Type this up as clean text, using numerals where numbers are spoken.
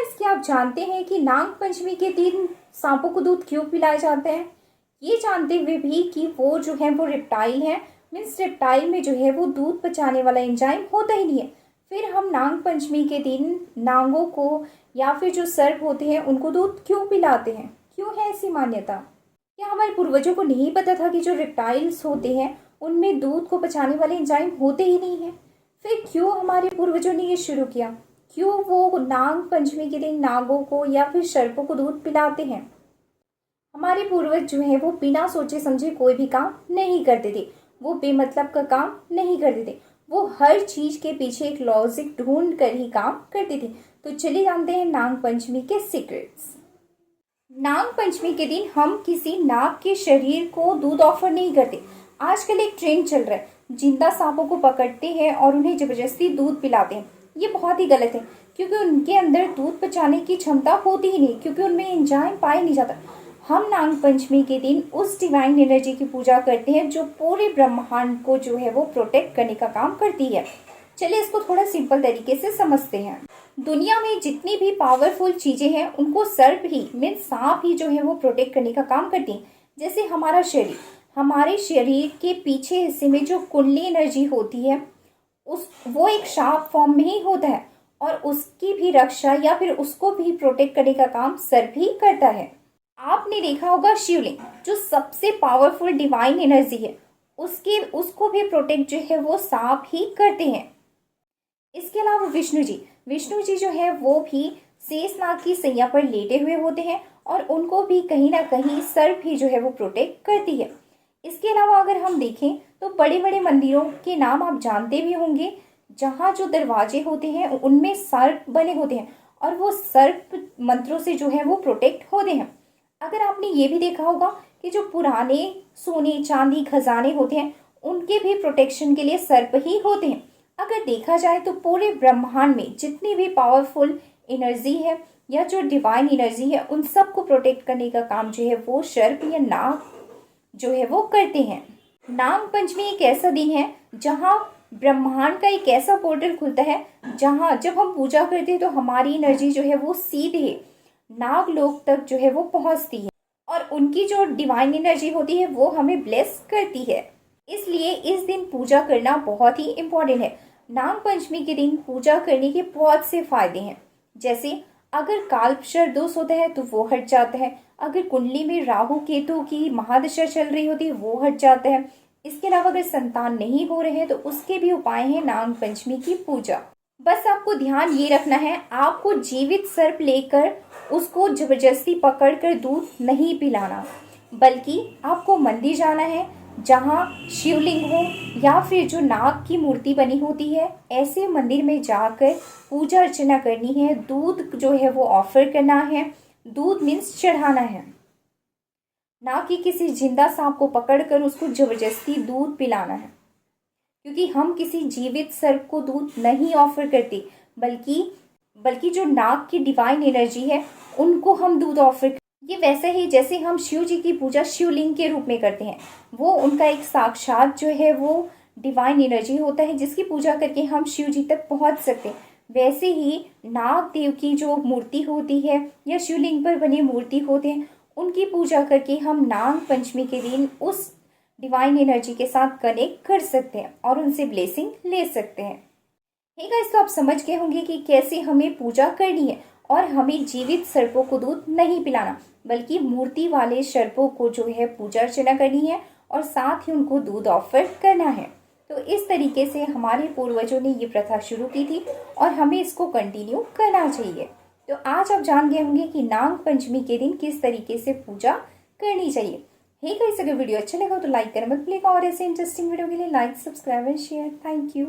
Guys, क्या आप जानते हैं कि नाग पंचमी के दिन सांपों को दूध क्यों पिलाए जाते हैं? ये जानते हुए भी कि वो जो है वो रेप्टाइल है, मीन्स रेप्टाइल में जो है वो दूध पचाने वाला एंजाइम होता ही नहीं है। फिर हम नाग पंचमी के दिन नागों को या फिर जो सर्प होते हैं उनको दूध क्यों पिलाते हैं? क्यों है ऐसी मान्यता? क्या हमारे पूर्वजों को नहीं पता था कि जो रेप्टाइल्स होते हैं उनमें दूध को पचाने वाले एंजाइम होते ही नहीं है? फिर क्यों हमारे पूर्वजों ने ये शुरू किया? क्यों वो नाग पंचमी के दिन नागों को या फिर सर्पों को दूध पिलाते हैं? हमारे पूर्वज जो है वो बिना सोचे समझे कोई भी काम नहीं करते थे। वो बेमतलब का काम नहीं करते थे। वो हर चीज के पीछे एक लॉजिक ढूंढ कर ही काम करते थे। तो चलिए जानते हैं नाग पंचमी के सीक्रेट्स। नाग पंचमी के दिन हम किसी नाग के शरीर को दूध ऑफर नहीं करते। आजकल एक ट्रेंड चल रहा है, जिंदा सांपों को पकड़ते हैं और उन्हें जबरदस्ती दूध पिलाते हैं। ये बहुत ही गलत है, क्योंकि उनके अंदर दूध पचाने की क्षमता होती ही नहीं, क्योंकि उनमें एंजाइम पाया नहीं जाता। हम नाग पंचमी के दिन उस डिवाइन एनर्जी की पूजा करते हैं जो पूरे ब्रह्मांड को जो है वो प्रोटेक्ट करने का काम करती है। चलिए इसको थोड़ा सिंपल तरीके से समझते हैं। दुनिया में जितनी भी पावरफुल चीजें हैं उनको सर्प ही मीन सांप ही जो है वो प्रोटेक्ट करने का काम करती हैं। जैसे हमारा शरीर, हमारे शरीर के पीछे हिस्से में जो कुंडली एनर्जी होती है वो एक शार्प फॉर्म में ही होता है, और उसकी भी रक्षा या फिर उसको भी प्रोटेक्ट करने का काम सर्प ही करता है। आपने देखा होगा शिवलिंग जो सबसे पावरफुल डिवाइन एनर्जी है, उसको भी प्रोटेक्ट जो है वो सांप ही करते हैं। इसके अलावा विष्णु जी जो है वो भी शेषनाग की सैया पर लेटे हुए होते हैं, और उनको भी कहीं ना कहीं सर्प ही जो है वो प्रोटेक्ट करती है। इसके अलावा अगर हम देखें तो बड़े बड़े मंदिरों के नाम आप जानते भी होंगे, जहाँ जो दरवाजे होते हैं उनमें सर्प बने होते हैं, और वो सर्प मंत्रों से जो है वो प्रोटेक्ट होते हैं। अगर आपने ये भी देखा होगा कि जो पुराने सोने चांदी खजाने होते हैं उनके भी प्रोटेक्शन के लिए सर्प ही होते हैं। अगर देखा जाए तो पूरे ब्रह्मांड में जितनी भी पावरफुल एनर्जी है या जो डिवाइन एनर्जी है उन सबको प्रोटेक्ट करने का काम जो है वो सर्प या नाग जो है वो करते हैं। नाग पंचमी एक ऐसा दिन है जहाँ ब्रह्मांड का एक ऐसा पोर्टल खुलता है, जहाँ जब हम पूजा करते हैं तो हमारी एनर्जी जो है वो सीधे नाग लोक तक जो है वो पहुंचती है, और उनकी जो डिवाइन एनर्जी होती है वो हमें ब्लेस करती है। इसलिए इस दिन पूजा करना बहुत ही इम्पोर्टेंट है। नाग पंचमी के दिन पूजा करने के बहुत से फायदे हैं। जैसे अगर कालसर्प दोष होता है तो वो हट जाता है। अगर कुंडली में राहु केतु की महादशा चल रही होती है वो हट जाता है। इसके अलावा अगर संतान नहीं हो रहे हैं तो उसके भी उपाय हैं नाग पंचमी की पूजा। बस आपको ध्यान ये रखना है, आपको जीवित सर्प लेकर उसको जबरदस्ती पकड़कर दूध नहीं पिलाना, बल्कि आपको मंदिर जाना है जहाँ शिवलिंग हो या फिर जो नाग की मूर्ति बनी होती है, ऐसे मंदिर में जाकर पूजा अर्चना करनी है। दूध जो है वो ऑफर करना है। दूध मीन्स चढ़ाना है, ना कि किसी जिंदा सांप को पकड़कर उसको जबरदस्ती दूध पिलाना है, क्योंकि हम किसी जीवित सर्प को दूध नहीं ऑफर करते, बल्कि जो नाग की डिवाइन एनर्जी है उनको हम दूध ऑफर। ये वैसे ही जैसे हम शिव जी की पूजा शिवलिंग के रूप में करते हैं, वो उनका एक साक्षात जो है वो डिवाइन एनर्जी होता है जिसकी पूजा करके हम शिव जी तक पहुंच सकते हैं। वैसे ही नाग देव की जो मूर्ति होती है या शिवलिंग पर बनी मूर्ति होते हैं उनकी पूजा करके हम नाग पंचमी के दिन उस डिवाइन एनर्जी के साथ कनेक्ट कर सकते हैं और उनसे ब्लेसिंग ले सकते हैं। ठीक है, तो आप समझ गए होंगे कि कैसे हमें पूजा करनी है, और हमें जीवित सर्पों को दूध नहीं पिलाना बल्कि मूर्ति वाले सर्पों को जो है पूजा अर्चना करनी है और साथ ही उनको दूध ऑफर करना है। तो इस तरीके से हमारे पूर्वजों ने ये प्रथा शुरू की थी और हमें इसको कंटिन्यू करना चाहिए। तो आज आप जान गए होंगे कि नाग पंचमी के दिन किस तरीके से पूजा करनी चाहिए। हे गाइस, अगर वीडियो अच्छा लगा तो लाइक करना मत भूलिएगा, और ऐसे इंटरेस्टिंग वीडियो के लिए like, subscribe and share. Thank you.